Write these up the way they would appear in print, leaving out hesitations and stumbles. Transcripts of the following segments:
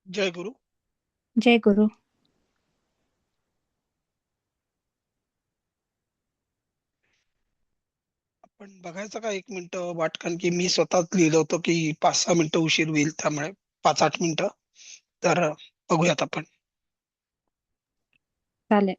जय गुरु. जय गुरु. आपण बघायचं का एक मिनिट वाट, कारण की मी स्वतःच लिहिलं होतं की 5-6 मिनिटं उशीर होईल, त्यामुळे 5-8 मिनिटं. तर बघूयात आपण. चालेल.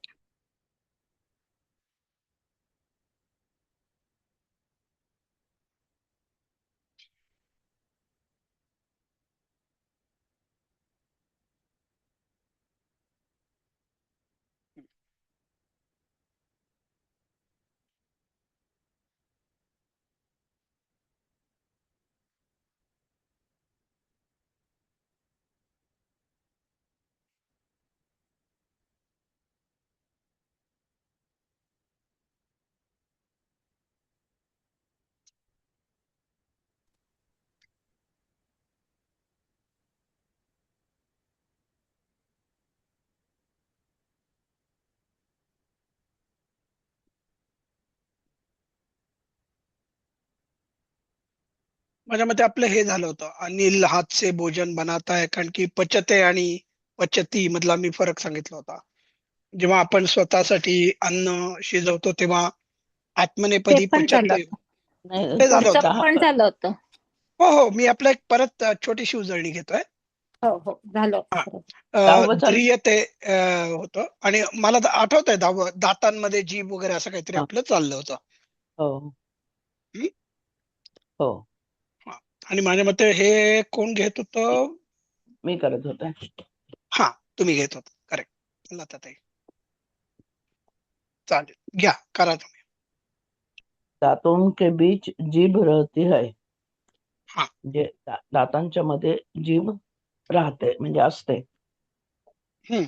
माझ्या मते आपलं हे झालं होतं, अनिल हाथ से भोजन बनाता है, कारण की पचते आणि पचती मधला मी फरक सांगितला होता. जेव्हा आपण स्वतःसाठी अन्न शिजवतो तेव्हा ते आत्मनेपदी पण झालं पचते. होतं. नाही, ते झालं पुढचं होतं. पण झालं होतं. हो हो, मी आपलं एक परत छोटीशी उजळणी घेतोय. हो हो, झालं होतं हा. बरोबर. दहावं चालू. ध्रियते होतं, आणि मला आठवत आहे दातांमध्ये जीभ वगैरे असं काहीतरी हा, आपलं चाललं होतं. हो हं? हो, हा. आणि माझ्या मते हे कोण घेत होतं? मी करत होते. हा, तुम्ही घेत होता, करेक्ट. लताताई. चालेल, घ्या, करा तुम्ही. दातों के बीच जीभ रहती है. हा. म्हणजे दातांच्या मध्ये जीभ राहते म्हणजे असते. हम्म.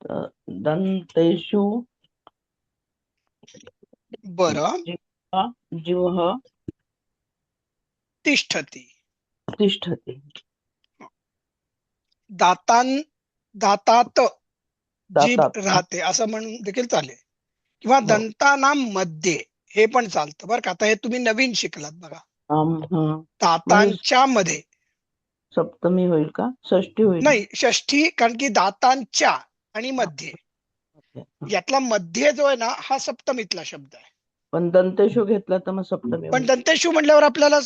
तर दंतेषु बरं. जिह्वा जिह्व तिष्ठती. तिष्ठति. दातां दातात जीभ दातात. राहते असं म्हणून देखील चालेल, किंवा हो. दंतानाम मध्ये हे पण चालतं बरं का. आता हे तुम्ही नवीन शिकलात बघा. हा. मग हे दातांच्या मध्ये. सप्तमी होईल का षष्टी होईल? नाही, षष्ठी, कारण की दातांच्या आणि हा, मध्ये, ओके. हा. यातला मध्ये जो आहे ना, हा सप्तमीतला शब्द आहे. पण दंतेशु घेतला तर मग सप्तमी पण होईल. दंतेशू म्हणल्यावर आपल्याला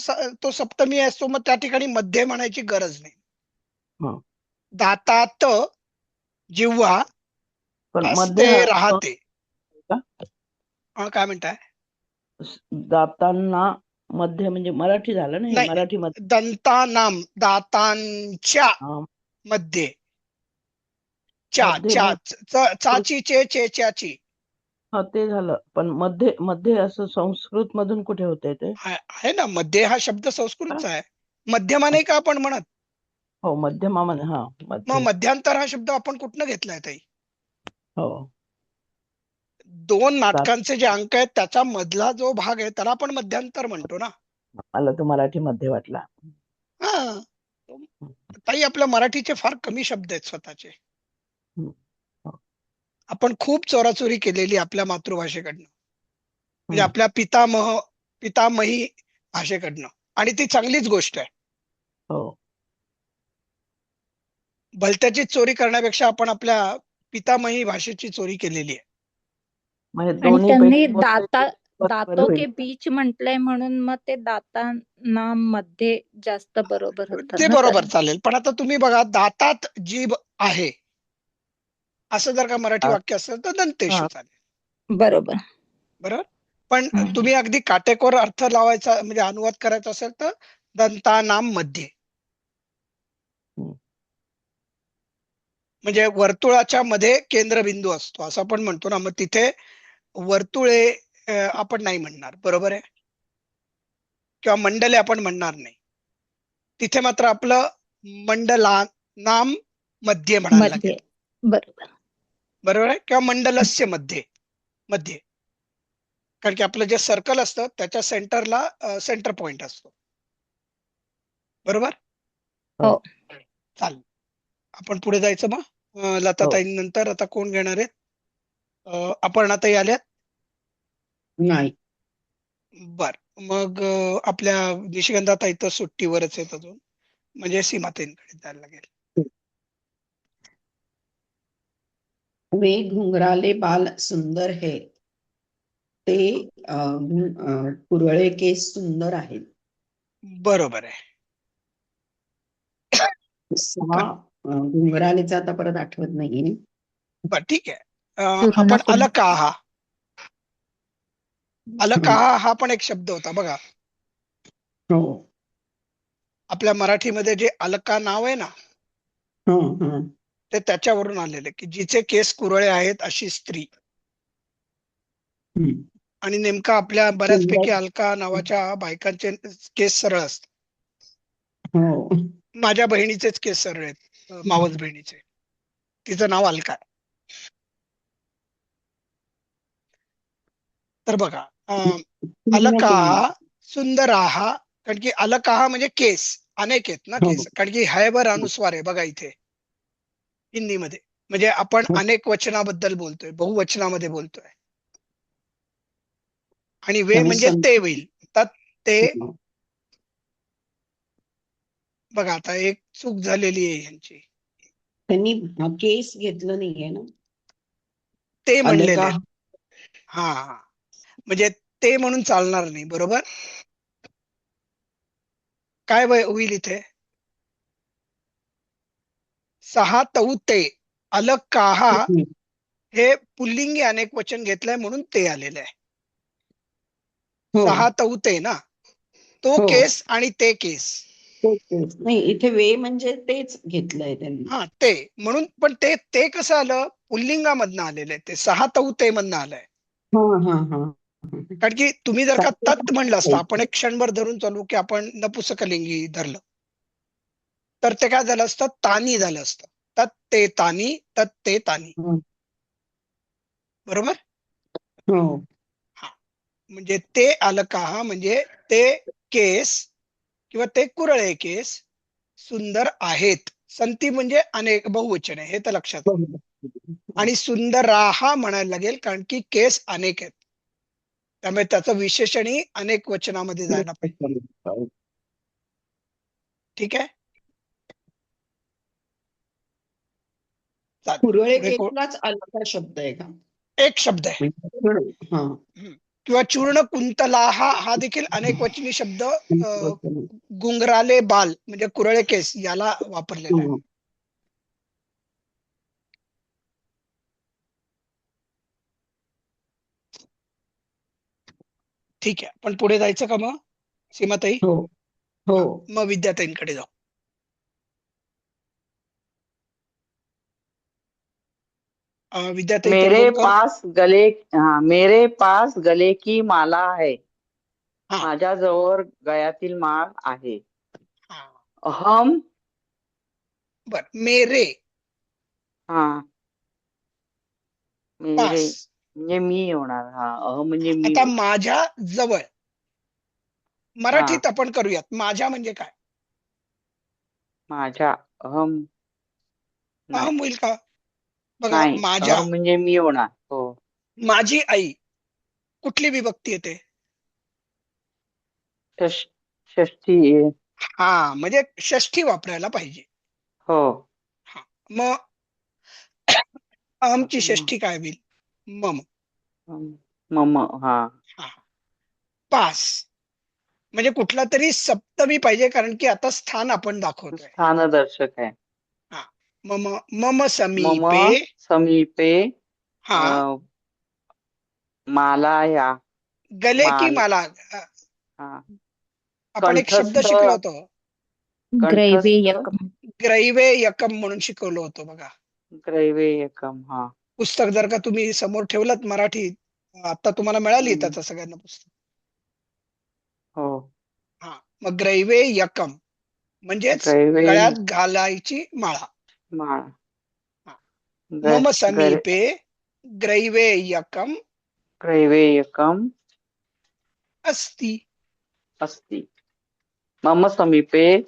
तो सप्तमी असतो, मग त्या ठिकाणी मध्ये म्हणायची गरज नाही. हा. दातात जिव्हा पण मध्ये असते हा राहते. का? हा, काय म्हणताय? दातांना मध्ये म्हणजे मराठी झालं ना, हे नाही, मराठी मध्ये. दंतानाम, दातांच्या मध्ये. च्या मध्ये च्या मग चाची च्याची. हा, ते झालं. पण मध्ये मध्ये असं संस्कृत मधून कुठे होते ते? आहे ना, मध्ये हा शब्द का? संस्कृतचा आहे. मध्यमा नाही का आपण म्हणत? हो, मध्यमामध्ये. हा, मग मध्ये. मध्यांतर हा शब्द आपण कुठनं घेतलाय ताई? हो. दोन दात. नाटकांचे जे अंक आहेत त्याचा मधला जो भाग आहे त्याला आपण मध्यांतर म्हणतो ना. मला तो मराठी मध्ये वाटला. हा. ताई, आपल्या मराठीचे फार कमी शब्द आहेत स्वतःचे. हम्म. हो. आपण खूप चोराचोरी केलेली आपल्या मातृभाषेकडनं, म्हणजे हम्म. आपल्या पितामही भाषेकडनं. आणि ती चांगलीच गोष्ट आहे. हो. भलत्याची चोरी करण्यापेक्षा आपण आपल्या पितामही भाषेची चोरी केलेली आहे. म्हणजे आणि दोन्ही त्यांनी पैकी कोणतं बरोबर दातो होईल? के बीच म्हटलंय म्हणून मग ते दातांना मध्ये जास्त बरोबर होतं ते ना तर. बरोबर चालेल, पण आता तुम्ही बघा, दातात जीभ आहे असं जर का मराठी दात. वाक्य असेल तर दंतेशू हा. चालेल. बरोबर. बरोबर. पण हम्म. तुम्ही अगदी काटेकोर अर्थ लावायचा, म्हणजे अनुवाद करायचा असेल तर दंतानाम मध्ये. हम्म. म्हणजे वर्तुळाच्या मध्ये केंद्रबिंदू असतो असं आपण म्हणतो ना, मग तिथे वर्तुळे आपण नाही म्हणणार, बरोबर आहे. किंवा मंडले आपण म्हणणार नाही. तिथे मात्र आपलं मंडला नाम मध्ये म्हणायला लागेल. मध्ये. बरोबर. बरोबर आहे, किंवा मंडलस्य मध्ये. मध्ये, कारण की आपलं जे सर्कल असतं त्याच्या सेंटरला सेंटर पॉइंट असतो. बरोबर. हो. हो. चालेल, आपण पुढे जायचं मग. हो. लताताई नंतर आता कोण घेणार आहेत? अपर्णाताई आल्यात. नाही. बर. मग आपल्या निशिगंधाताई तर सुट्टीवरच आहेत अजून, म्हणजे सीमाताईंकडे जायला लागेल. वे घुंगराले बाल सुंदर है, ते कुरळे केस सुंदर आहेत. बरोबर आहे. सहा घुंगरालेचा आता परत आठवत नाहीये. बर ठीक आहे. चूर्ण आपण कुंत अलकाहा, अलकाहा हा पण एक शब्द होता बघा. हो. आपल्या मराठीमध्ये जे अलका नाव आहे ना, हं. ते त्याच्यावरून आलेले की जिचे केस कुरळे आहेत अशी स्त्री. हं. आणि नेमका आपल्या बऱ्याचपैकी सुंदर. अलका नावाच्या बायकांचे केस सरळ असतात. हो. माझ्या बहिणीचेच केस सरळ आहेत, मावस बहिणीचे. तिचं नाव अलका आहे. तर बघा, सुंदर कुंड. अलकाहा सुंदराहा, कारण की अलकाहा म्हणजे केस अनेक आहेत ना हो. केस, कारण की हयवर अनुस्वार आहे बघा इथे हिंदीमध्ये. म्हणजे आपण हो. अनेक वचनाबद्दल बोलतोय, बहुवचनामध्ये बोलतोय. आणि वे त्यामुळे म्हणजे ते होईल. तर ते हो. बघा, आता एक चूक झालेली आहे यांची. त्यांनी केस घेतलं नाहीये ना. ते म्हणलेले अलका. आहेत. हा, म्हणजे ते म्हणून चालणार नाही. बरोबर. काय होईल इथे? सहा तऊ ते, अलकाहा हे पुल्लिंगी अनेक वचन घेतलंय म्हणून ते आलेलं आहे. हो. सहा तऊ ते ना, तो हो. केस आणि ते केस. तेच. नाही, इथे वे म्हणजे तेच घेतलंय त्यांनी. हा, ते म्हणून. पण ते कसं आलं, पुल्लिंगामधनं आलेलं आहे. ते सहा तऊ ते मधनं आलंय. हा. कारण की तुम्ही जर का तत् म्हणलं असतं, आपण एक क्षणभर धरून चालू की आपण नपुसकलिंगी धरलं, तर ते काय झालं असतं, तानी झालं असतं. तत् ते तानी, तत् ते तानी. बरोबर. हो. हा, म्हणजे ते अलकाहा म्हणजे ते केस किंवा ते कुरळे केस सुंदर आहेत. संती म्हणजे अनेक, बहुवचन आहे, हे तर लक्षात आहे. आणि सुंदराहा म्हणायला लागेल, कारण की केस अनेक आहेत, त्यामुळे त्याचं विशेषणही अनेक वचनामध्ये जायला पाहिजे. ठीक आहे. चालेल. कुरळे पुढे केसलाच अलका शब्द आहे का? एक शब्द आहे. हा. किंवा चूर्ण कुंतलाहा हा देखील अनेक वचनी शब्द गुंगराले बाल म्हणजे कुरळे केस याला वापरलेला आहे. ठीक आहे, पण पुढे जायचं का मग सीमाताई? हो. हो. मग विद्याताईंकडे जाऊ. विद्याताई तोंडवकर. मेरे पास गले की माला है, हा माझ्याजवळ गळ्यातील माळ आहे. हा, अहम. बर. मेरे हा, मेरे पास. म्हणजे मी होणार. हा, अहम म्हणजे मी आता होईल. माझ्या जवळ, हा, मराठीत आपण करूयात. माझ्या म्हणजे काय? माझ्या. अहम नाही. अहम होईल का? बघा, नाही, माझ्या, अहम म्हणजे मी होणार. हो. माझी आई, कुठली विभक्ती येते? षष्ठी. हा, म्हणजे षष्ठी वापरायला पाहिजे. हो. हा, मग अहमची म- षष्ठी काय होईल? मम. मम. हा. हा, पास म्हणजे कुठला तरी सप्तमी पाहिजे, कारण की आता स्थान आपण दाखवतोय. स्थानदर्शक आहे. हा, मम. मम मम समीपे. समीपे हा, माला या. गले की माल. माला. हा. आपण एक शब्द कंठस्थ. शिकलो होतो, कंठस्थ. ग्रैवेयकम. ग्रैवे यकम म्हणून शिकवलं होतं बघा. ग्रैवेयकम. हा. पुस्तक जर का तुम्ही समोर ठेवलं मराठी, आता तुम्हाला मिळाली त्याचं सगळ्यांना पुस्तक. हो. हा, मग ग्रैवे यकम म्हणजेच ग्रैवे गळ्यात घालायची माळा. माळ. हा. ग- मम गर- समीपे ग्रैवे यकम ग्रैवेयकम अस्ति. अस्ति. मम समीपे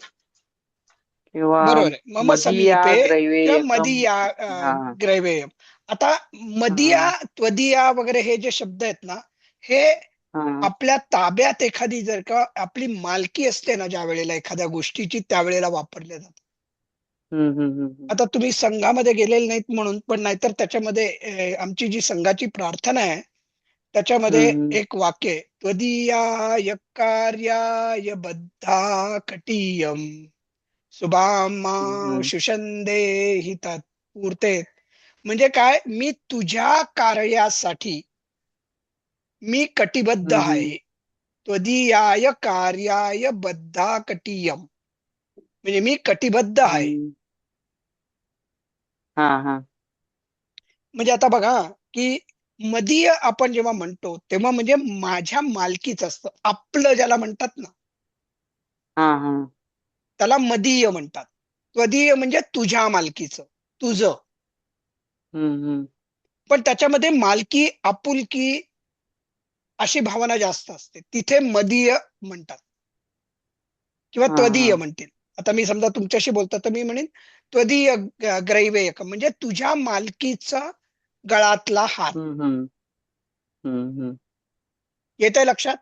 किंवा बरोबर आहे. मम मदीया समीपे किंवा ग्रैवेयकम. मदीया हा. ग्रैवेयम. आता मदिया, हा. त्वदिया वगैरे हे जे शब्द आहेत ना, हे हा. आपल्या ताब्यात एखादी जर का आपली मालकी असते ना, ज्या वेळेला एखाद्या गोष्टीची, त्यावेळेला वापरले जातात. आता तुम्ही संघामध्ये गेलेले नाहीत म्हणून, पण नाहीतर त्याच्यामध्ये आमची जी संघाची प्रार्थना आहे त्याच्यामध्ये एक वाक्य आहे, त्वदीयाय कार्याय बद्धा कटीयम सुभामा शुषंदे हि तत्पूर्ते. म्हणजे काय, मी तुझ्या कार्यासाठी मी कटिबद्ध आहे. त्वदीयाय कार्याय बद्धा कटीयम म्हणजे मी कटिबद्ध आहे. म्हणजे आता बघा की मदीय आपण जेव्हा म्हणतो तेव्हा म्हणजे माझ्या मालकीच असतं. आपलं ज्याला म्हणतात ना त्याला मदीय म्हणतात. त्वदीय म्हणजे तुझ्या मालकीचं, तुझं. पण त्याच्यामध्ये मालकी, आपुलकी अशी भावना जास्त असते, तिथे मदीय म्हणतात किंवा त्वदीय म्हणतील. आता मी समजा तुमच्याशी बोलतो तर मी म्हणेन त्वदीय ग्रैवेयक म्हणजे तुझ्या मालकीचा गळातला हार. येतंय लक्षात?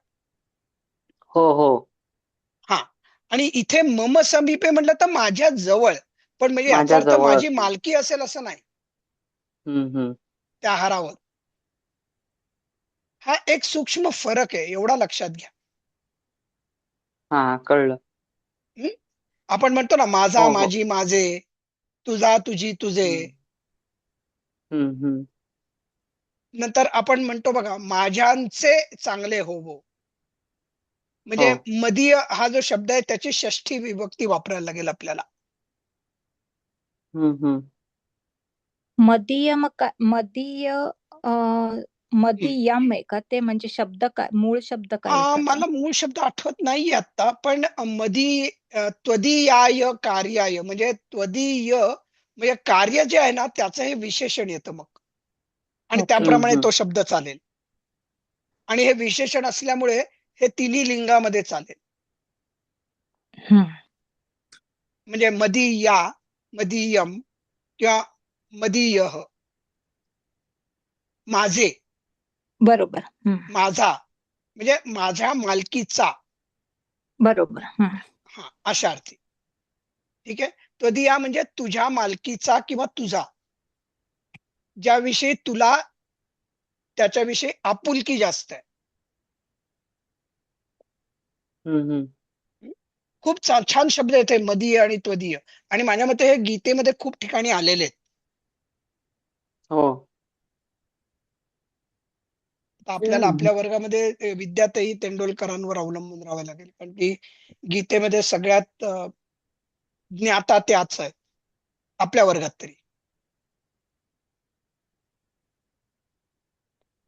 हो. हा. आणि इथे मम समीपे म्हटलं तर माझ्या जवळ, पण म्हणजे याचा माझ्या अर्थ जवळ माझी असेल. मालकी असेल असं नाही त्या हारावर. हा एक सूक्ष्म फरक आहे, एवढा लक्षात घ्या. कळलं. हं? आपण म्हणतो ना माझा, हो. माझी, माझे, तुझा, तुझी, तुझे. नंतर आपण म्हणतो बघा माझ्यांचे चांगले होवो. म्हणजे मदीय हा जो शब्द आहे त्याची षष्ठी विभक्ती वापरायला लागेल आपल्याला. मदीय मदीयम आहे का ते? म्हणजे शब्द काय, मूळ शब्द काय आहे त्याचा? मला मूळ शब्द आठवत नाहीये आता, पण त्वदीयाय कार्याय म्हणजे त्वदीय म्हणजे कार्य जे आहे ना त्याचं हे विशेषण येतं मग, आणि ओके. त्याप्रमाणे तो शब्द चालेल. आणि हे विशेषण असल्यामुळे हे तिन्ही लिंगामध्ये चालेल. म्हणजे मदीया, मदीयम किंवा मदीयः, माझे, बरोबर. माझा म्हणजे माझ्या मालकीचा. बरोबर. हा, अशा अर्थी. ठीक आहे. त्वदीया म्हणजे तुझ्या मालकीचा किंवा तुझा, ज्याविषयी तुला त्याच्याविषयी आपुलकी जास्त आहे. खूप छान शब्द येते मदीय आणि त्वदीय, आणि माझ्या मते हे गीतेमध्ये खूप ठिकाणी आलेले आहेत. आता आपल्याला आपल्या वर्गामध्ये विद्याताई तेंडोलकरांवर अवलंबून राहावं लागेल, कारण की गीतेमध्ये सगळ्यात ज्ञाता त्याच आहेत आपल्या वर्गात तरी.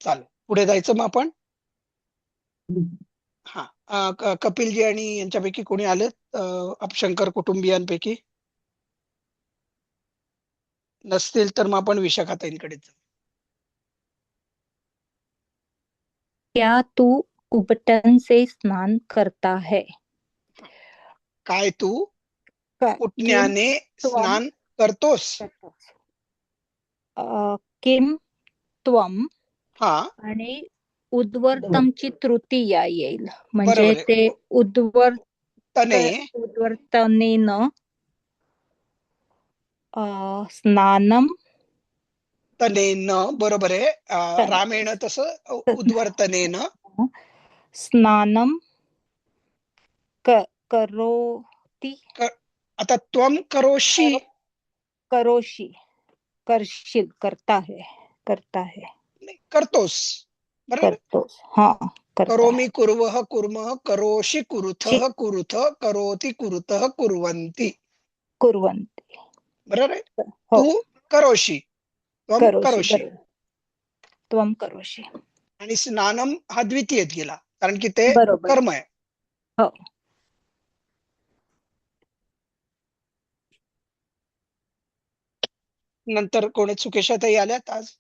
चालेल, पुढे जायचं मग आपण. हा, कपिलजी आणि यांच्यापैकी कोणी आलेत अपशंकर कुटुंबियांपैकी? नसतील तर मग आपण विशाखाताईंकडे जाऊ. क्या तू उबटन से स्नान करता है? काय तू किम उटण्याने त्वम स्नान करतोस? किम त्वम हा, आणि उद्वर्तमची तृतीया येईल. म्हणजे बरोबर आहे. ते तने उद्वर्तनेन स्नानम तनेन, बरोबर आहे. रामेण तसं उद्वर्तनेन. स्नानम करोति आता त्वम करोशी, करोशी, करशील, करता है करतोस, बरोबर. करतोस. करता करोमि कुर्वः कुर्मः करोषि कुरुथः कुरुथ करोति कुरुतः कुर्वन्ति, कुर्वन्ति. बरोबर आहे. हो, तू करोशी, त्वम करोशी. बरोबर. त्वम करोशी. आणि स्नानम हा द्वितीयत गेला, कारण की ते बरोबर. कर्म आहे. हो. नंतर कोणी सुकेशाताई आल्यात आज?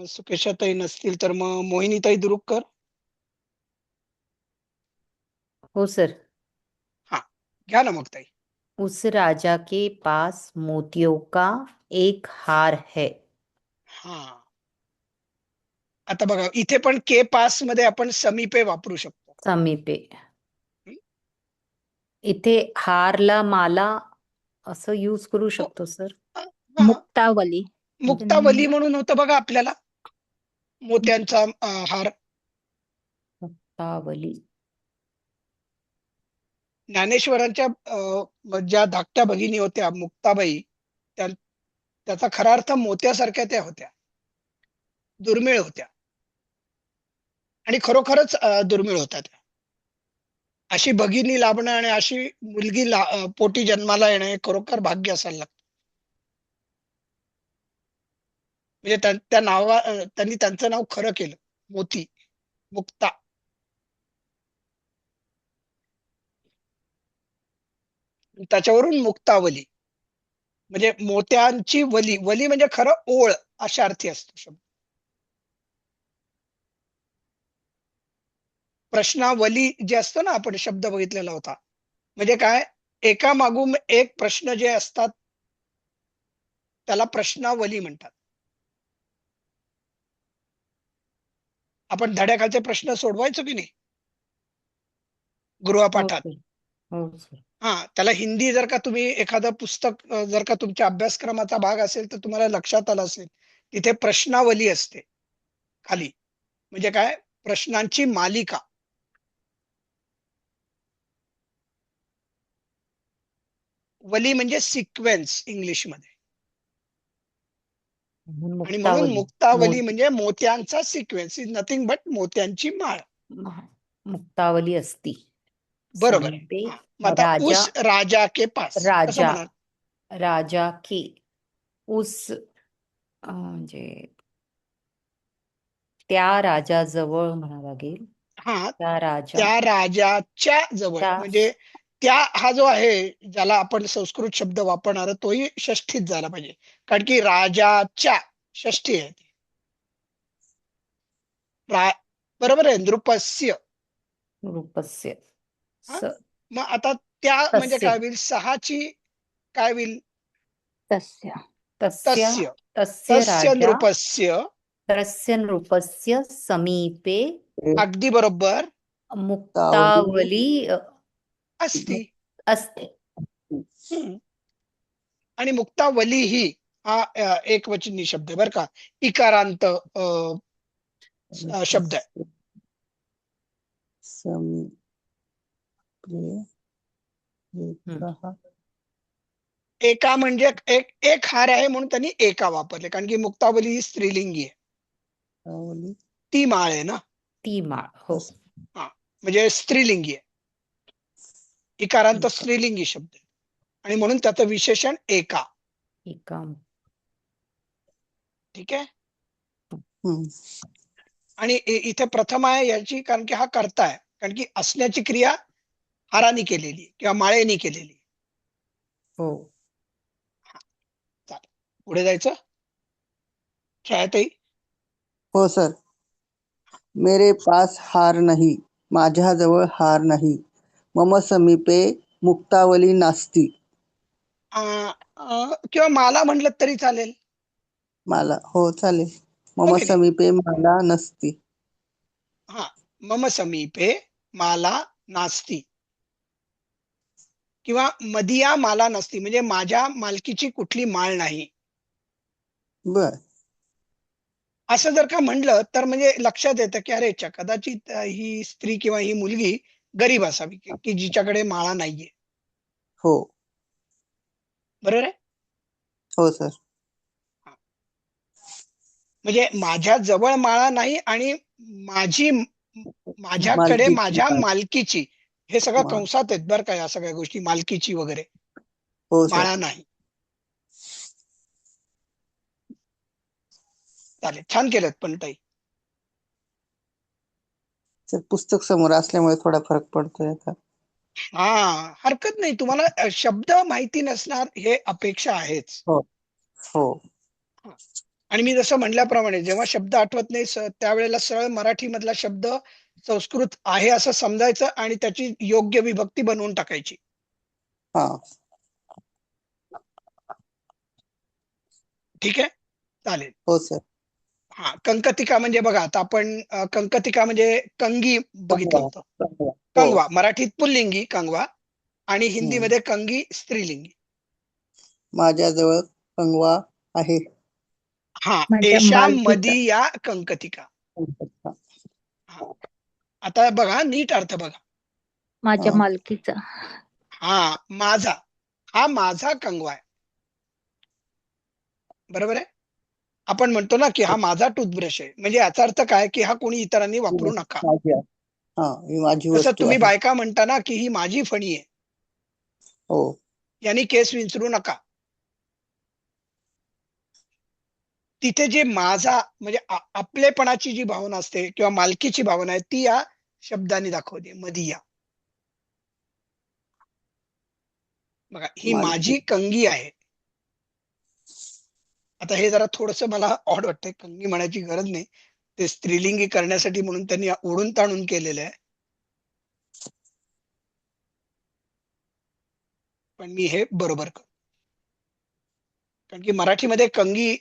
सुकेशाताई नसतील तर मग मोहिनीताई दुरुककर. हो सर. हा, घ्या ना मग ताई. उस राजा के पास मोतियों का एक हार है. हा, आता बघा इथे पण के पास मध्ये आपण समीपे वापरू शकतो. समीपे. इथे हारला माला असं यूज करू शकतो सर. हा, मुक्तावली म्हणजे मुक्तावली म्हणून होतं बघा आपल्याला मोत्यांचा हार. मुक्तावली. ज्ञानेश्वरांच्या ज्या धाकट्या भगिनी होत्या मुक्ताबाई, त्याचा खरा अर्थ मोत्यासारख्या त्या होत्या, दुर्मिळ होत्या आणि खरोखरच दुर्मिळ होत्या त्या. अशी भगिनी लाभणं आणि अशी मुलगी पोटी जन्माला येणं हे खरोखर भाग्य असायला लागतं. म्हणजे त्या त्यांनी त्यांचं नाव खरं केलं, मोती, मुक्ता. त्याच्यावरून मुक्तावली म्हणजे मोत्यांची वली. वली म्हणजे खरं ओळ अशा अर्थी असतो शब्द. प्रश्नावली जे असतं ना, आपण शब्द बघितलेला होता, म्हणजे काय, एका मागून एक प्रश्न जे असतात त्याला प्रश्नावली म्हणतात. आपण धड्याखालचे प्रश्न सोडवायचो की नाही हो गृहपाठात. सर. हो सर. त्याला हिंदी जर का तुम्ही एखादं पुस्तक जर का तुमच्या अभ्यासक्रमाचा भाग असेल तर तुम्हाला लक्षात आलं असेल, तिथे प्रश्नावली असते खाली. म्हणजे काय, प्रश्नांची मालिका. वली म्हणजे सिक्वेन्स इंग्लिश मध्ये. आणि म्हणून मुक्तावली. मुक्तावली म्हणजे मोत्यांचा सिक्वेन्स, इज नथिंग बट मोत्यांची माळ. मुक्तावली असती. बरोबर आहे. समीपे मग आता राजा उस राजा के पास कसं राजा म्हणाल? राजा की उस म्हणजे त्या राजाजवळ म्हणा लागेल. हा, त्या राजा त्या राजाच्या जवळ त्या म्हणजे त्या हा जो आहे ज्याला आपण संस्कृत शब्द वापरणार तोही षष्ठीत झाला पाहिजे, कारण की राजाच्या षष्ठी आहे ती. बरोबर आहे, नृपस्य. रूपस्य हा? स मग आता त्या म्हणजे तस्य काय होईल, सहाची काय होईल, तस्य तस्य तस्य. तस्य तस्य राजा नृपस्य. तस्य नृपस्य समीपे अगदी बरोबर. मुक्तावली असती. असते. हम्म. आणि मुक्तावली ही हा एकवचनी शब्द आहे बरं का, इकारांत शब्द आहे. एका म्हणजे एक एक हार आहे म्हणून त्यांनी एका वापरले, कारण की मुक्तावली ही स्त्रीलिंगी आहे, ती माळ आहे ना. ती माळ. हो. म्हणजे स्त्रीलिंगी आहे, इकारांत स्त्रीलिंगी शब्द आहे आणि म्हणून त्याचं विशेषण एका. एका. ठीक आहे. आणि इथे प्रथम आहे याची, कारण की हा कर्ता आहे, कारण की असण्याची क्रिया हाराने केलेली किंवा माळेने केलेली. हो. चालेल, पुढे जायचं. छायाताई. हो सर. मेरे पास हार नाही, माझ्याजवळ हार नाही. मम समीपे मुक्तावली नास्ती. किंवा माला म्हटलं तरी चालेल. मला हो चालेल. हो मम की नाही? समीपे माला नसती. मम समीपे माला नास्ती किंवा मदिया माला नसती, म्हणजे माझ्या मालकीची कुठली माळ नाही. बर. असं जर का म्हणलं तर म्हणजे लक्षात येतं की अरे कदाचित ही स्त्री किंवा ही मुलगी गरीब असावी की जिच्याकडे माळा नाहीये. हो. बरोबर आहे. हो सर. म्हणजे माझ्या जवळ माळा नाही आणि माझ्याकडे मालकीची माझ्या माळ. मालकीची, हे सगळं माळ. कंसात आहेत बरं का, या सगळ्या गोष्टी मालकीची वगैरे हो सर. माळा नाही. चालेल, छान केलं पण ताई. सर पुस्तक समोर असल्यामुळे थोडा फरक पडतोय आता. हरकत नाही, तुम्हाला शब्द माहिती नसणार हे अपेक्षा आहेच. हो. हो. आणि मी जसं म्हटल्याप्रमाणे जेव्हा शब्द आठवत नाही त्यावेळेला सरळ मराठी मधला शब्द संस्कृत आहे असं समजायचं आणि त्याची योग्य विभक्ती बनवून टाकायची. हा. ठीक आहे, चालेल. हो सर. कंकतिका म्हणजे बघा, आता आपण कंकतिका म्हणजे कंगी बघितलं होतं. हो. कंगवा, मराठीत पुल्लिंगी कंगवा, आणि हिंदीमध्ये कंगी स्त्रीलिंगी. माझ्याजवळ कंगवा आहे. हा, माझ्या एषा मालकीचा. मदीया कंकतिका. हा. आता बघा, नीट अर्थ बघा. माझ्या हा. मालकीचा. हा, माझा, हा माझा कंगवा आहे. बरोबर आहे. आपण म्हणतो ना की हा माझा टूथब्रश आहे, म्हणजे याचा अर्थ काय की हा कोणी इतरांनी वापरू नका. माझी आहे. हा, ही माझी तसं वस्तू तुम्ही आहे. बायका म्हणता ना की ही माझी फणी आहे, हो. यांनी केस विंचरू नका. तिथे जे माझा म्हणजे आपलेपणाची जी भावना असते किंवा मालकीची भावना आहे ती या शब्दाने दाखवते, मदिया. बघा, ही मालकी. माझी कंगी आहे. आता हे जरा थोडस मला ऑड वाटतंय, कंगी म्हणायची गरज नाही, ते स्त्रीलिंगी करण्यासाठी म्हणून त्यांनी ओढून ताणून केलेलं आहे. पण मी हे बरोबर करतो, कारण की मराठीमध्ये कंगी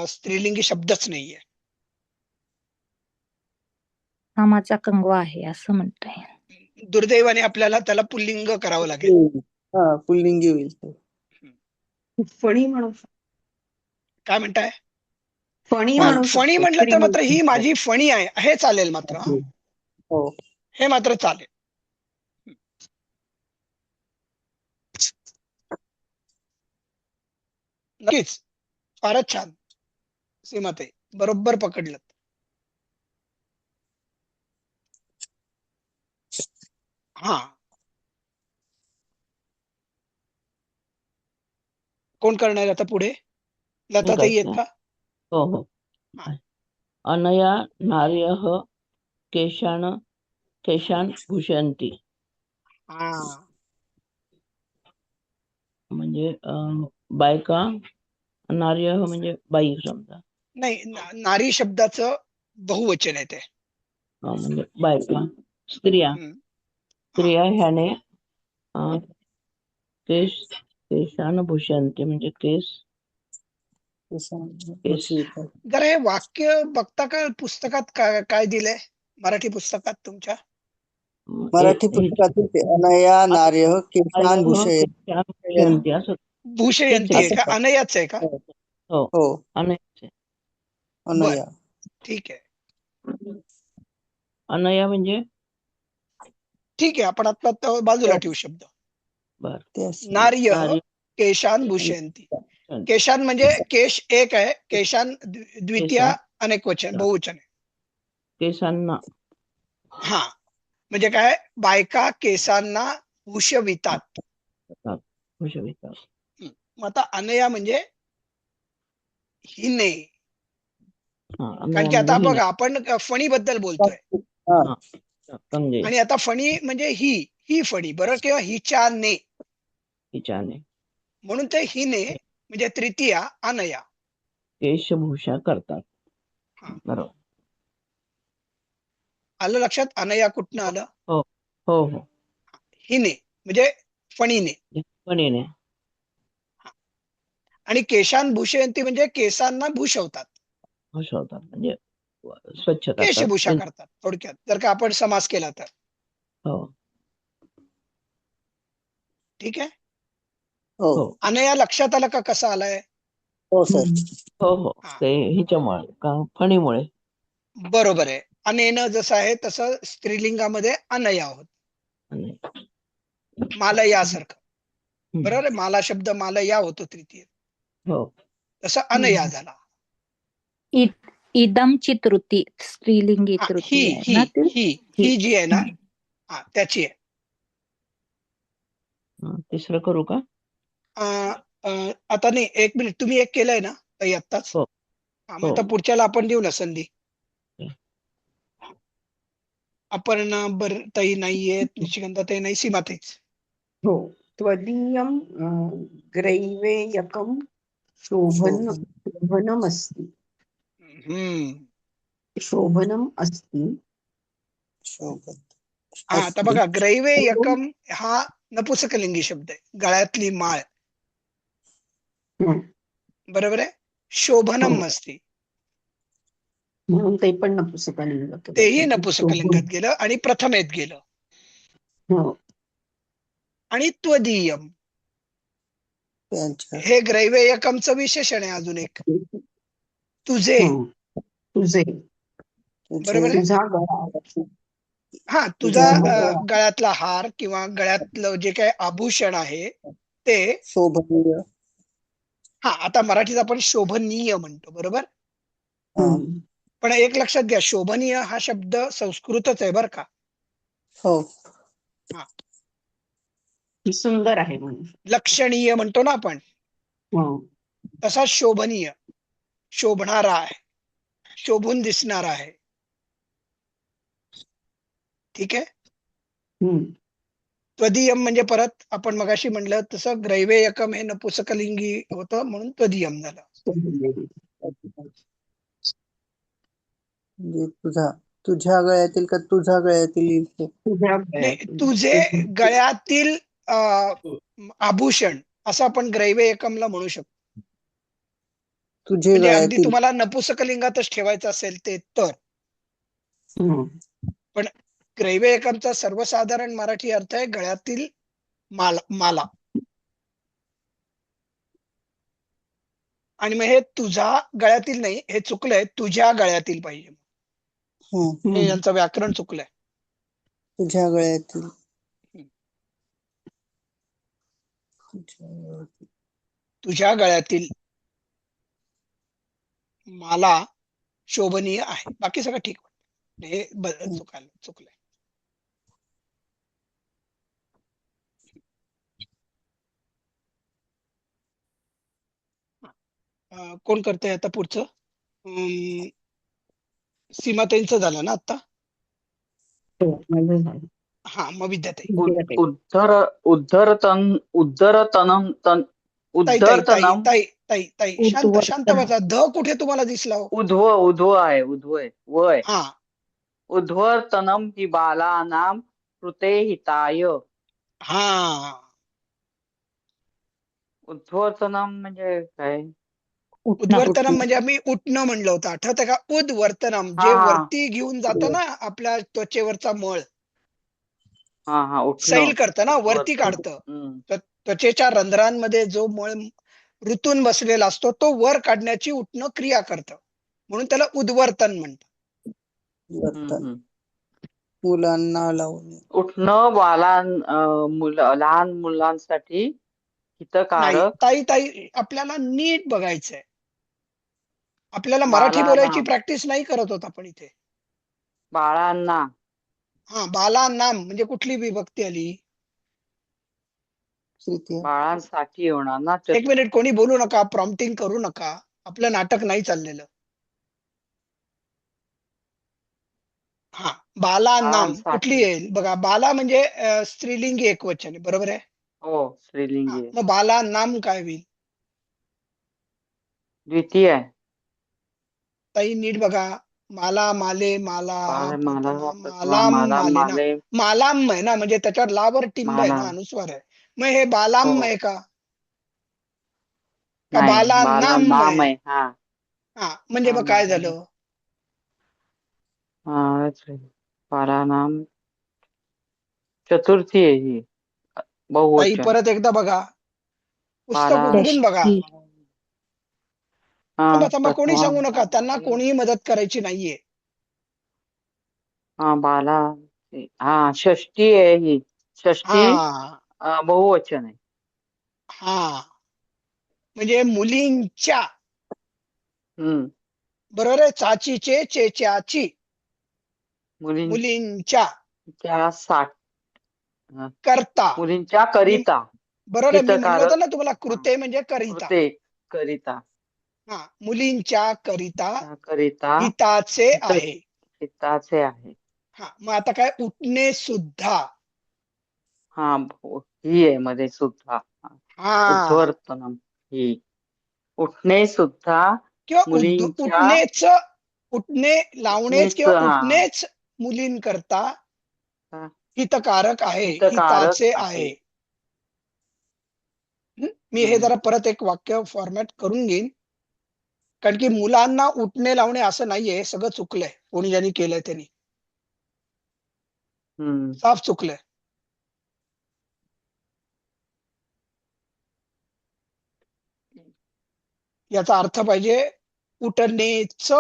स्त्रीलिंगी शब्दच नाहीये. हा माझा कंगवा आहे असं म्हणताय. दुर्दैवाने आपल्याला त्याला पुल्लिंग करावं लागेल. हा, पुल्लिंगी होईल ते. फणी म्हणू काय म्हणताय? फणी हा, म्हणू फणी शकतो. म्हटलं तर मात्र ही माझी फणी आहे हे चालेल, मात्र हा, हो. हे मात्र चालेल. नक्कीच, फारच छान सीमाताई, बरोबर पकडलं. हा, कोण करणार आहे आता पुढे? मी लताताई आहेत करते. का? हो हो. हा. अनया नार्यः केशान भूषयन्ति. हा, म्हणजे बायका, नार्यः म्हणजे बाई समजा. नाही, नारी शब्दाचं बहुवचन आहे ते. म्हणजे बायका, स्त्रिया. हम्म. स्त्रिया ह्याने केशान भूषयन्ति म्हणजे केस. जरा हे वाक्य बघता का पुस्तकात काय दिलंय, मराठी पुस्तकात तुमच्या? मराठी पुस्तकातील ते अनया नार्यः केशान भूषयन्ति. असं. भूषयंती आहे का, अनयाच आहे का? हो, हो, अनया. अनया. ठीक आहे, अनया म्हणजे ठीक आहे, आपण आता तो बाजूला ठेवू शब्द. बर. नार्य केशान भूषयंती. केशान म्हणजे केश एक आहे, केशान द्वितीय अनेक वचन, बहुवचन आहे. केसांना. हा, म्हणजे काय, बायका केसांना भूषवितात. भूषवितात. मग आता अनया म्हणजे हिने, कारण की आता बघा आपण फणी बद्दल बोलतोय, आणि आता फणी म्हणजे ही फणी, बरं, किंवा हिच्याने, हिच्याने, म्हणून ते हिने म्हणजे तृतीया अनया. केशभूषा करतात. हा. बरोबर. आलं लक्षात? अनया कुठनं आलं? हो हो हो. हिने म्हणजे फणीने. फणीने. आणि केशान भूषयंती म्हणजे केसांना भूषवतात, भूषवतात म्हणजे स्वच्छ करतात. केशभूषा करतात थोडक्यात, जर का आपण समास केला तर. हो ठीक आहे. हो अनया लक्षात आलं का कसं आलंय? हो सर. हो हो. हा. ते हिच्यामुळे का, फणीमुळे. बरोबर आहे. अनेनं जसं आहे तसं स्त्रीलिंगामध्ये अनया होत, मालयासारखं. बरोबर आहे, माला शब्द मालया होतो तृतीय, हो. तसं अनया झाला. इदमची तृती स्त्रीलिंगी हा, तृती आहे ना ती. ही जी आहे ना, हा, त्याची आहे. तिसरं करू का? आता नाही, एक मिनिट, तुम्ही एक केलंय ना ताई आत्ताच. हो. मग आता पुढच्याला आपण देऊ ना संधी. अपर्णा ताई नाहीये, निशिकांता ताई नाही, सीमाताईच. हो. त्वदीयं ग्रैवेयकं शोभनमस्ति. शोभनम अस्ति. हा, आता बघा, ग्रैवे यकम हा नपुसकलिंगी शब्द आहे, गळ्यातली माळ. बरोबर आहे. शोभनम अस्ति म्हणून ते पण नपुसकलिंग. तेही नपुसकलिंगात गेलं आणि प्रथमेत गेलं. हो. आणि त्वदीयम त्यांच्या हे ग्रैव एकमचं विशेषण आहे. अजून एक तुझे, तुझे, बरोबर आहे. तुझे तुझा गळा, हा, तुझा गळ्यातला हार किंवा गळ्यातलं जे काही आभूषण आहे ते. शोभनीय. हा, आता मराठीत आपण शोभनीय म्हणतो, बरोबर. हा. पण एक लक्षात घ्या, शोभनीय हा शब्द संस्कृतच आहे बरं का. हो. सुंदर आहे म्हणून. लक्षणीय म्हणतो ना आपण, तसा शोभनीय, शोभणारा आहे, शोभून दिसणारा आहे. ठीक आहे. त्वदीयम म्हणजे परत आपण मगाशी म्हणलं तसं ग्रैवेयकम हे नपुसकलिंगी होतं म्हणून त्वदीयम झालं. म्हणजे तुझ्या गळ्यातील का तुझ्या गळ्यातील येईल ते? नाही, तुझे गळ्यातील आभूषण असं आपण ग्रैवेयकमला म्हणू शकतो. तुझे म्हणजे अगदी गळ्यातील. तुम्हाला नपुसकलिंगातच ठेवायचं असेल ते तर. पण ग्रैवेयकमचा सर्वसाधारण मराठी अर्थ आहे गळ्यातील माला. आणि मग हे तुझ्या गळ्यातील नाही, हे चुकलंय, तुझ्या गळ्यातील पाहिजे. हे यांचं व्याकरण चुकलंय. तुझ्या गळ्यातील. तुझ्या गळ्यातील माला शोभनीय आहे, बाकी सगळं ठीक. हे चुकलंय. कोण करतंय आता पुढचं? सीमाताईंचं झालं ना आता. हा, मग विद्याताई. ताई ताई ताई उद्धरतनम. ताई ताई ताई शांत बसा. ध कुठे तुम्हाला दिसला हो? उध्व आहे, उध्वय वय. हा, उध्वर्तनम हि बालानाम कृते हिताय. हा, उध्वर्तनम म्हणजे काय? उद्वर्तनम म्हणजे आम्ही उठणं म्हणलं होतं, आठवतंय का? उद्वर्तनम हा जे हा वरती घेऊन जातं ना आपल्या त्वचेवरचा मळ, हा उठणं. सैल करतं ना, वरती उध्वर्तन. काढतं. त्वचेच्या रंध्रांमध्ये जो मळ ऋतून बसलेला असतो तो वर काढण्याची उठणं क्रिया करतं, म्हणून त्याला उद्वर्तन म्हणतात. वर्तन. मुलांना लावणे. उठणं लहान मुलांसाठी नाही हितकारक. ताई ताई, आपल्याला नीट बघायचंय. आपल्याला मराठी बालांना. बोलायची प्रॅक्टिस नाही करत होत आपण इथे. बाळांना. हा, बालानाम म्हणजे कुठली विभक्ती आली? तृतीय. बाळांसाठी होणार ना. एक मिनिट, कोणी बोलू नका, प्रॉम्प्टिंग करू नका, आपलं नाटक नाही चाललेलं. हा, बालानाम बाळांसाठी. कुठली येईल बघा. बाला म्हणजे स्त्रीलिंगी एकवचन आहे, बरोबर आहे. हो, स्त्रीलिंगी आहे. मग बालानाम काय होईल? द्वितीय आहे. ताई नीट बघा. माला, माले, माला, मालाम, माला माले ना. माले. मालाम आहे ना, म्हणजे त्याच्यावर लावर टिंब आहे माला. ना, अनुस्वार आहे. मग हे बालाम हो. आहे का नाही, बालानाम नाम आहे? आहे. हा हा, म्हणजे मग काय झालं? बालानाम चतुर्थी आहे ही, ताई बहुवचन. परत एकदा बघा, पुस्तक बाला. उघडून बघा. थांबा थांबा, कोणी सांगू नका, हा त्यांना कोणीही मदत करायची नाहीये. बाला. हा, षष्टी आहे ही. षष्टी हा बहुवचन आहे. हा, म्हणजे मुलींच्या, बरोबर आहे. चाचीचे, चेच्याची, मुलींच्या करता. मुलींच्या करिता. बरोबर आहे, मी म्हणलो होतं ना हितकारक. तुम्हाला, कृते म्हणजे करिता. कृते करिता. हा, मुलींच्या करिता करिता हिताचे आहे. हिताचे आहे. हा, मग आता काय? उठणे सुद्धा. हा, ही आहे मध्ये सुद्धा. हा, उद्धवर्तनम ही. उठणे सुद्धा किंवा मुलींच्या. उठणे लावणेच किंवा उठणेच मुलींकरता हितकारक आहे, हिताचे आहे. मी हे जरा परत एक वाक्य फॉर्मॅट करून घेईन, कारण की मुलांना उठणे लावणे असं नाहीये. सगळं चुकलंय, कोणी ज्यांनी केलंय त्यांनी साफ चुकलंय. याचा अर्थ पाहिजे उठणेच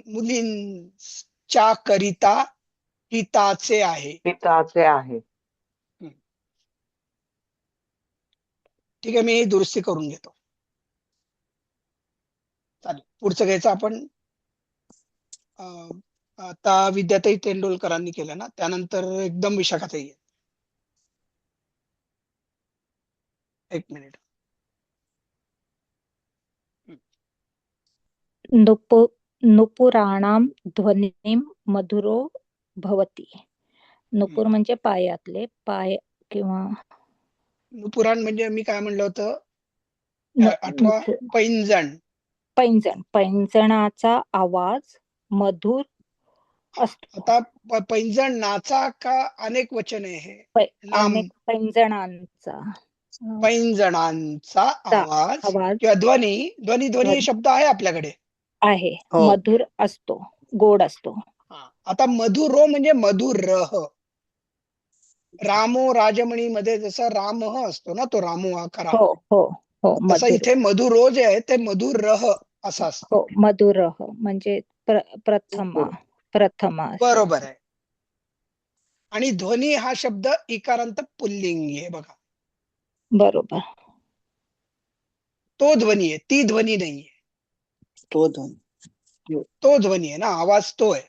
मुलींच्या करिता हिताचे आहे. पिताचे आहे. ठीक आहे, मी ही दुरुस्ती करून घेतो. चालेल, पुढचं घ्यायचं आपण. आता विद्याताई तेंडुलकरांनी केलं ना, त्यानंतर एकदम विशाखाताई आहे. एक मिनिट. नुपुराणाम ध्वनिम मधुरो भवती. नुपुर म्हणजे पायातले पाय किंवा नुपुराण म्हणजे मी काय म्हणलं होतं, नु- आठवा, नुपुर. पैंजण. पैंजणाचा आवाज मधुर असतो. आता पैंजण नाचा का अनेक वचन आहे हे? नाम. अनेक पैंजणांचा पैंजणांचा आवाज आवाज किंवा ध्वनी. ध्वनी शब्द आहे आपल्याकडे. आहे, हो. मधुर असतो, गोड असतो. आता मधुरो म्हणजे मधुर रह. रामो राजमणी मध्ये जसा राम असतो ना, तो रामो हा खरा, हो हो हो तसा मधुर. इथे मधुरो जे आहे ते मधुर रह असा असतो. हो मधुर म्हणजे प्रथमा असतो. बरोबर आहे. आणि ध्वनी हा शब्द इकारांत पुल्लिंगी आहे बघा. बरोबर. तो ध्वनी आहे, ती ध्वनी नाहीये. तो ध्वनी. तो ध्वनी आहे ना, आवाज तो आहे.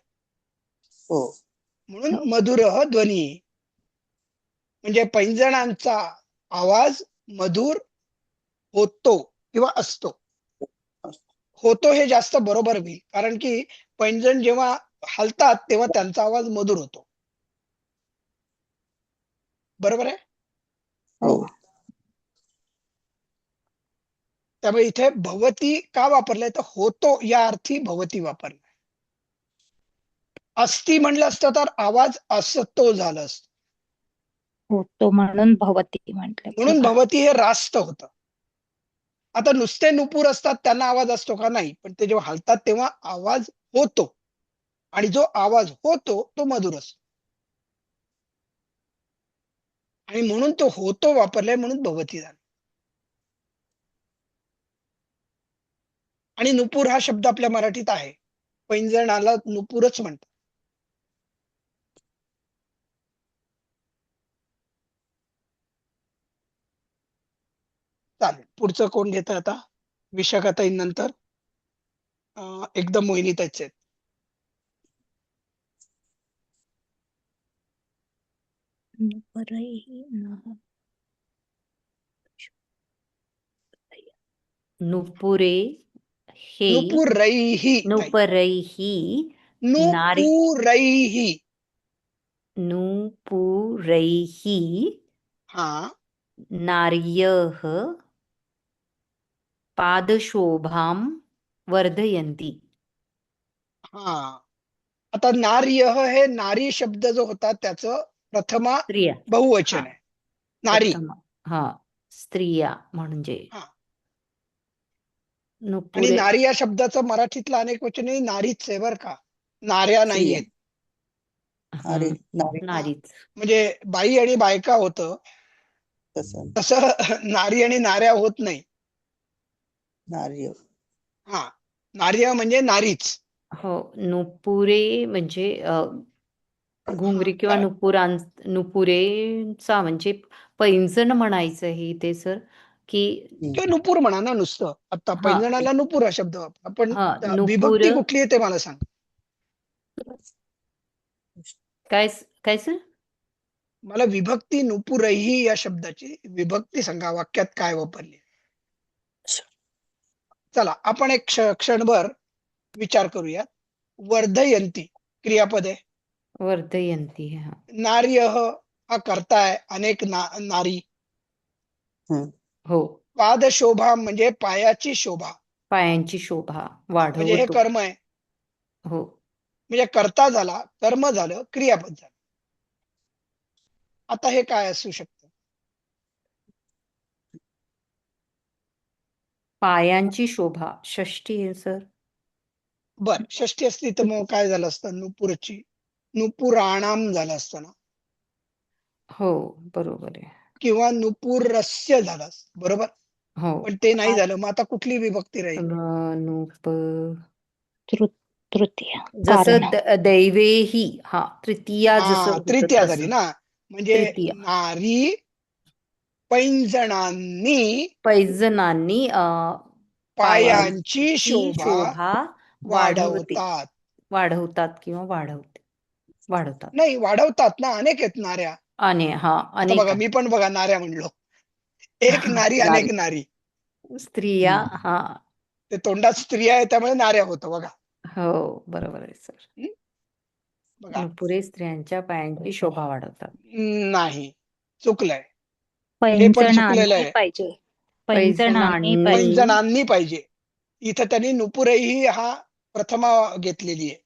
हो. म्हणून मधुरः ध्वनी म्हणजे पैंजणांचा आवाज मधुर होतो किंवा असतो. होतो हे जास्त बरोबर होईल, कारण की पैंजण जेव्हा हलतात तेव्हा त्यांचा आवाज मधुर होतो. बरोबर आहे. हो. त्यामुळे इथे भवती का वापरलंय, तर होतो या अर्थी भवती वापरलाय. अस्ति म्हणलं असतं तर आवाज असतो झालं असतं. होतो म्हणून भवती म्हटलं. म्हणून भवती हे रास्त होतं. आता नुसते नुपूर असतात त्यांना आवाज असतो का? नाही, पण ते जेव्हा हलतात तेव्हा आवाज होतो, आणि जो आवाज होतो तो मधुर असतो. आणि म्हणून तो होतो वापरलाय, म्हणून भवती झाला. आणि नुपूर हा शब्द आपल्या मराठीत आहे. पैंजणाला नुपूरच म्हणतात. चालेल, पुढचं कोण घेत आता? विशाखाताई नंतर एकदम मोहिनीताईच आहेत. नुपुरे हे नुपुरैही ताई. नुपरैहि नारी नुपुरैही. नुपुरैहि हा, नार्यः पादशोभां वर्धयन्ति. हा. आता नार्य हे नारी शब्द जो होता त्याचं प्रथमा स्त्रिया बहुवचन हा. आहे, नारी. प्रथम हा स्त्रिया म्हणजे हा. आणि नुपुरे नारी या शब्दाचं मराठीतलं अनेक वचन नारीच आहे बरं का, नार्या नाहीयेत. नारी नारी नारीच. म्हणजे बाई आणि बायका होतं तसं तसं नारी आणि नाऱ्या होत नाही. नारी. हा, नार्य म्हणजे नारीच. हो, नुपुरे म्हणजे घुंगरी किंवा नुपुरेचा म्हणजे पैंजण म्हणायचं हे इथे सर, की किंवा नुपूर म्हणा ना नुसतं. आता हा पैंजणाला नुपूर हा शब्द वापरा, पण हा नुपुर विभक्ती कुठली आहे ते मला सांग. काय काय सर? मला विभक्ती नुपुरही या शब्दाची विभक्ती सांगा, वाक्यात काय वापरली. चला आपण एक क्षणभर विचार करूया. वर्धयंती क्रियापद आहे. वर्धयंती. हा नार्य हा कर्ता आहे, अनेक नारी. हो, पादशोभा म्हणजे पायाची शोभा, पायांची शोभा म्हणजे हे वाढवतो. कर्म आहे. हो, म्हणजे कर्ता झाला, कर्म झालं, क्रियापद झालं. आता हे काय असू शकतं? पायांची शोभा षष्ठी आहे सर. बर, षष्ठी असती तर मग काय झालं असतं? नुपुरची नुपुराणाम झालं असतं ना, हो बरोबर आहे. किंवा नुपुरस्य झालं असतं. बरोबर. हो पण ते नाही झालं, मग आता कुठली विभक्ती राहील? नुप तृतीय जसं कारण दैवेही हा तृतीया जसं हा, होतं तृतीया झाली तसं ना, म्हणजे तृतीया नारी पैंजणांनी पैजणांनी पायांची पायांची शोभा शोभा वाढवते वाढवतात. वाढवतात किंवा वाढवतात नाही, वाढवतात ना, अनेक आहेत नाऱ्या. हा आता अनेक बघा, मी पण बघा नाऱ्या म्हणलो, एक नारी नारी. अनेक नारी, स्त्रिया हम्म. हा ते तोंडात स्त्रिया आहे त्यामुळे नाऱ्या होतं बघा. हो बरोबर आहे सर. हं? बघा, नुपुरे स्त्रियांच्या पायांची शोभा वाढवतात. नाही, चुकलंय, हे पण चुकलेलं पैंजणांनी आहे. पाहिजे. पैंजणांनी पाहिजे. पैंजणांनी पाहिजे, इथं त्यांनी नुपुरेही हा प्रथमा घेतलेली आहे.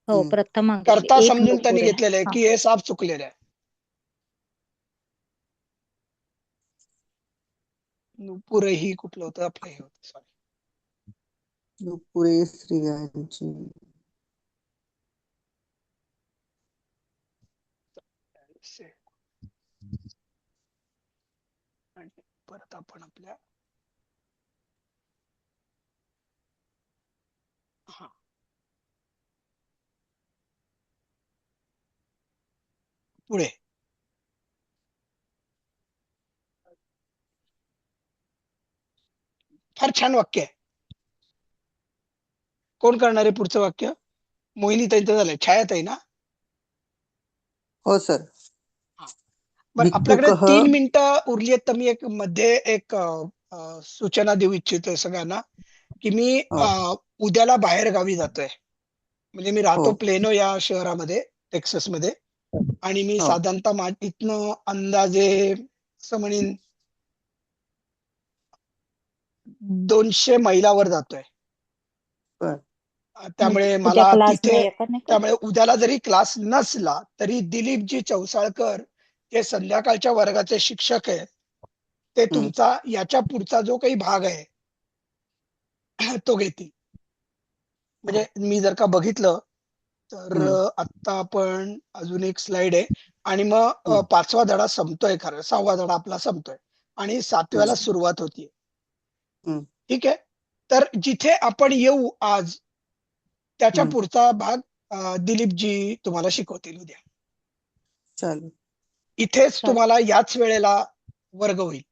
हो, हम्म. प्रथमा घेतली. कर्ता एक समजून त्यांनी नुपुरे. घेतलेलं आहे हा. की हे साफ चुकलेलं आहे. नुपुरेही कुठलं होतं आपलं, हे होतं, सॉरी. नुपुरे स्त्रियांची आणि परत आपण आपल्या हा पुढे फार छान वाक्य आहे. कोण करणार आहे पुढचं वाक्य? मोहिनी ताईंचं झालंय, छायाताई ना? हो सर. बरं, आपल्याकडे भिक्षुकः 3 मिनिटं उरली आहेत, तर मी एक सूचना देऊ इच्छितो सगळ्यांना, की मी हो उद्याला बाहेर गावी जातोय. म्हणजे मी हो राहतो प्लेनो या शहरामध्ये, टेक्सासमध्ये, आणि मी हो साधारणतः इथनं अंदाजे असं म्हणेन 200 मैलावर जातोय. बर. त्यामुळे उद्या मला क्लास तिथे, नाही आहे का? नाही का? त्यामुळे उद्याला जरी क्लास नसला तरी दिलीपजी चौसाळकर हे संध्याकाळच्या वर्गाचे शिक्षक आहेत, ते हम्म. तुमचा याच्या पुढचा जो काही भाग आहे तो घेतील. म्हणजे मी जर का बघितलं तर हम्म. आत्ता आपण अजून एक स्लाइड आहे, आणि मग हम्म. 5वा धडा संपतोय, खरं 6वा धडा आपला संपतोय आणि 7व्याला सुरुवात होतीये. हम्म. ठीक आहे, तर जिथे आपण येऊ आज त्याच्या हम्म. पुढचा भाग दिलीपजी तुम्हाला शिकवतील उद्या. चालेल. इथेच चालेल. तुम्हाला याच वेळेला वर्ग होईल.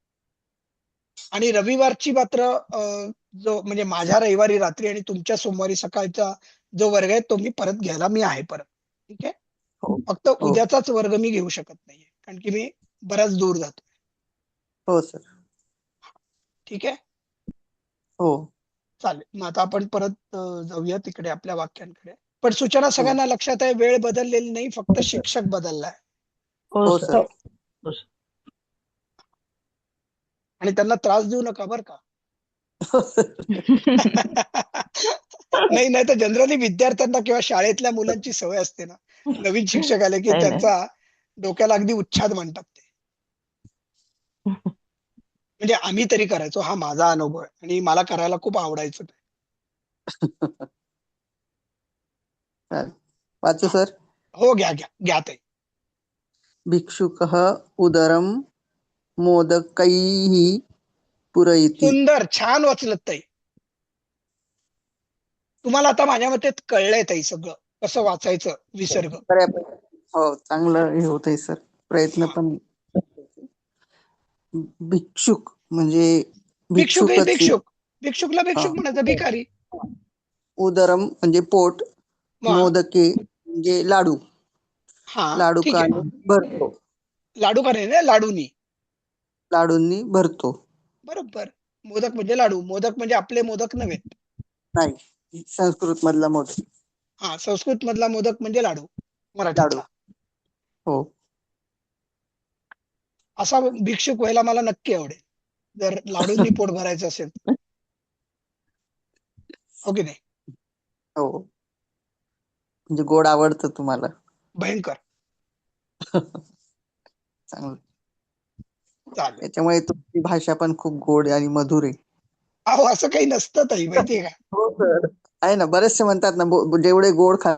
आणि रविवारची मात्र जो म्हणजे माझ्या रविवारी रात्री आणि तुमच्या सोमवारी सकाळचा जो वर्ग आहे तो मी परत घ्यायला मी आहे परत. ठीक आहे, हो फक्त हो उद्याचाच वर्ग मी घेऊ शकत नाहीये, कारण की मी बराच दूर जातो. हो सर. ठीक आहे, हो. चालेल. मग आता आपण परत जाऊया तिकडे आपल्या वाक्यांकडे. पण सूचना हम्म. सगळ्यांना लक्षात आहे, वेळ बदललेली नाही, फक्त शिक्षक बदललाय. हो हो सर. सर. हो सर. आणि त्यांना त्रास देऊ नका बरं का. नाही, नाही तर जनरली विद्यार्थ्यांना किंवा शाळेतल्या मुलांची सवय असते ना, नवीन शिक्षक आले की नाही नाही. त्यांचा डोक्याला अगदी उच्छाद म्हणतात ते. म्हणजे आम्ही तरी करायचो, हा माझा अनुभव आहे आणि मला करायला खूप आवडायचं ते. चालेल. वाचू हा. सर. हो, घ्या घ्या घ्या ताई. भिक्षुकः उदरं मोदकैः पूरयति. सुंदर, छान वाचलत ताई. तुम्हाला आता माझ्या मते कळलंय ताई सगळं कसं वाचायचं विसर्ग. बऱ्यापैकी. हो, चांगलं हे होतंय सर. प्रयत्न हा. पण. भिक्षुक म्हणजे भिक्षुक आहे, भिक्षुकच आहे. भिक्षुक. भिक्षुकला हा. भिक्षुक म्हणायचं, भिकारी. उदरम म्हणजे पोट, वा, मोदके म्हणजे लाडू, हा, लाडू ठीक आहे. भरतो, लाडू का नाही, लाडूनी. लाडूंनी भरतो. बरोबर. मोदक म्हणजे लाडू, मोदक म्हणजे आपले मोदक नव्हे. नाही, संस्कृत मधला मोदक, हा, संस्कृत मधला मोदक म्हणजे लाडू, लाडू. मराठीतला. हो. असा भिक्षुक व्हायला मला नक्की आवडेल, जर लाडूंनी पोट भरायचं असेल तर. हो की नाही? हो, म्हणजे गोड आवडतं तुम्हाला. भयंकर. चांगलं. चालेल. त्याच्यामुळे तुमची भाषा पण खूप गोड आणि मधुर आहे. अहो, असं काही नसतं ताई, माहितीये का? हो सर. आहे ना, बरेचसे म्हणतात ना, जेवढे गोड खा